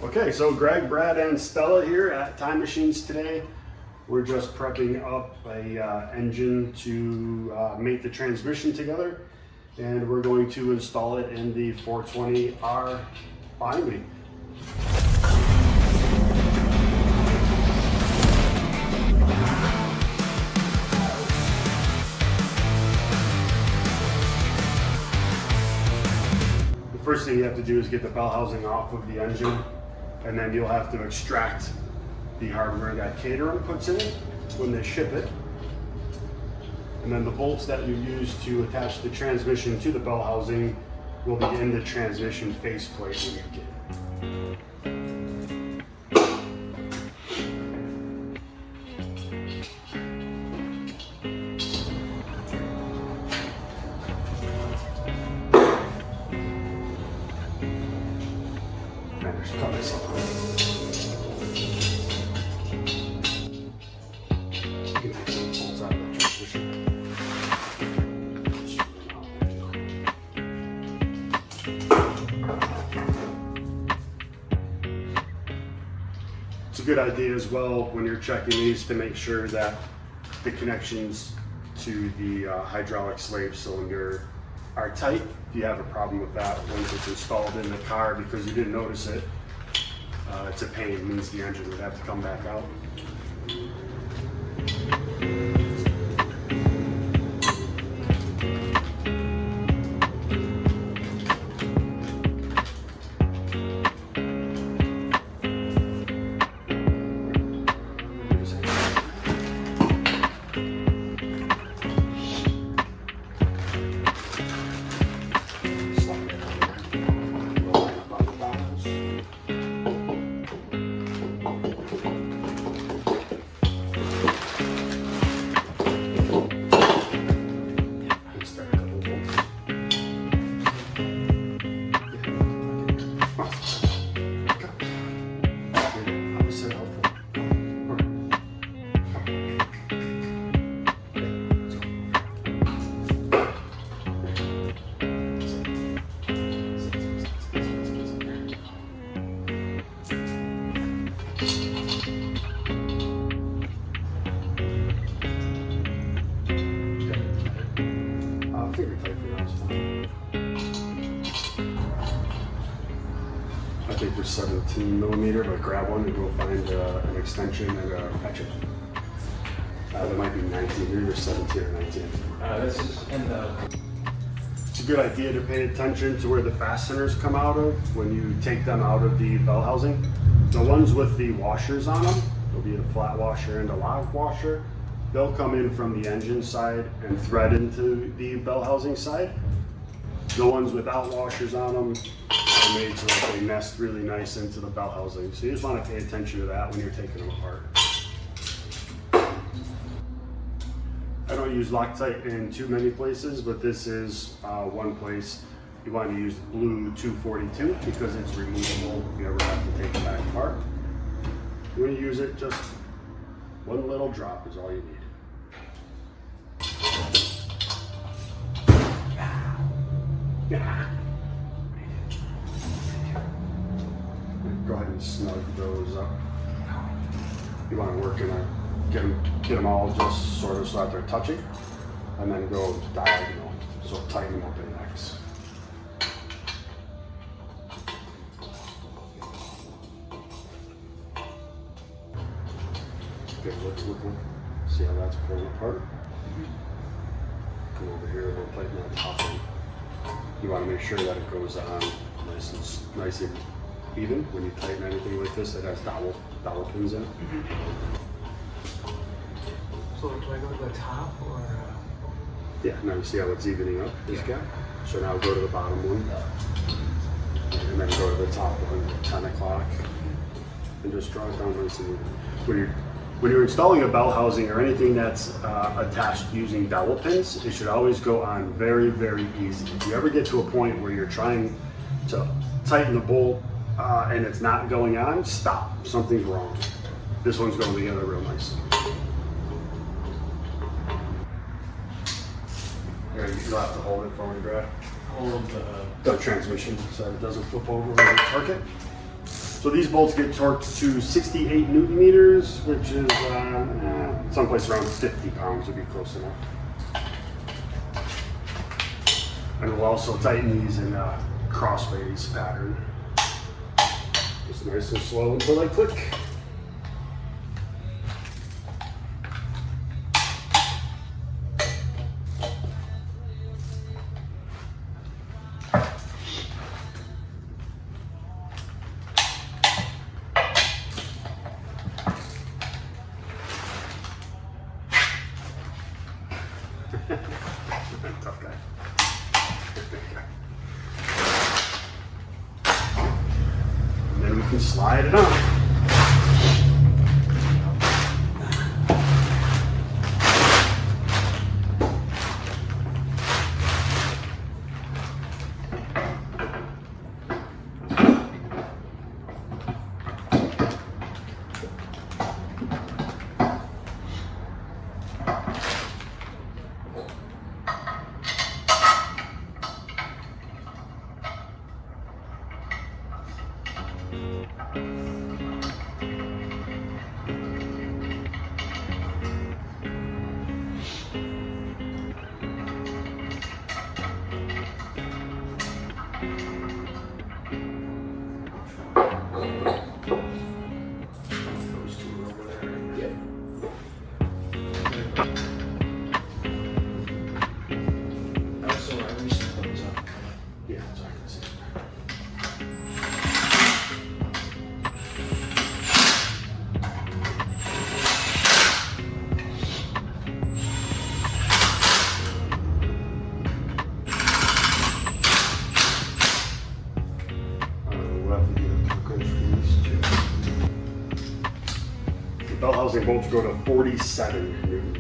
Okay, so Greg, Brad, and Stella here at Time Machines today. We're just prepping up a engine to mate the transmission together, and we're going to install it in the 420R behind me. The first thing you have to do is get the bell housing off of the engine, and then you'll have to extract the hardware that Caterham puts in it when they ship it. And then the bolts that you use to attach the transmission to the bell housing will be in the transmission faceplate when you get it. Cut myself off. You can take some bolts out of the transmission. It's a good idea as well when you're checking these to make sure that the connections to the hydraulic slave cylinder are tight. If you have a problem with that once it's installed in the car because you didn't notice it, it's a pain. It means the engine would have to come back out. I think they're 17 millimeter, but grab one and go find an extension and patch it. There might be 19, either 17 or 19. This is in the... It's a good idea to pay attention to where the fasteners come out of when you take them out of the bell housing. The ones with the washers on them, there'll be a flat washer and a lock washer. They'll come in from the engine side and thread into the bell housing side. The ones without washers on them are made so that they nest really nice into the bell housing. So you just want to pay attention to that when you're taking them apart. I don't use Loctite in too many places, but this is one place. You want to use blue 242 because it's removable if you ever have to take it back apart. When you use it, just one little drop is all you need. Go ahead and snug those up. You want to work in a get them all just sort of so that they're touching, and then go diagonal, so tighten them up in X. Okay, let's look. See how that's pulling apart. Come over here, we'll tighten that top in. You want to make sure that it goes on nice and even. When you tighten anything like this, it has dowel pins in it. So do I go to the top or? Yeah, now you see how it's evening up this guy? So now go to the bottom one, and then go to the top one, 10 o'clock, and just draw it down nice and even. When you're installing a bell housing or anything that's attached using dowel pins, it should always go on very, very easy. If you ever get to a point where you're trying to tighten the bolt and it's not going on, stop. Something's wrong. This one's going together real nice. Here, you'll have to hold it for me, Brad. Hold the transmission so that it doesn't flip over when you torque it. So these bolts get torqued to 68 Newton meters, which is someplace around 50 pounds would be close enough. And we'll also tighten these in a crossways pattern. Just nice and slow until I click. Tough guy. And then we can slide it on. Bell housing bolts go to 47 Newton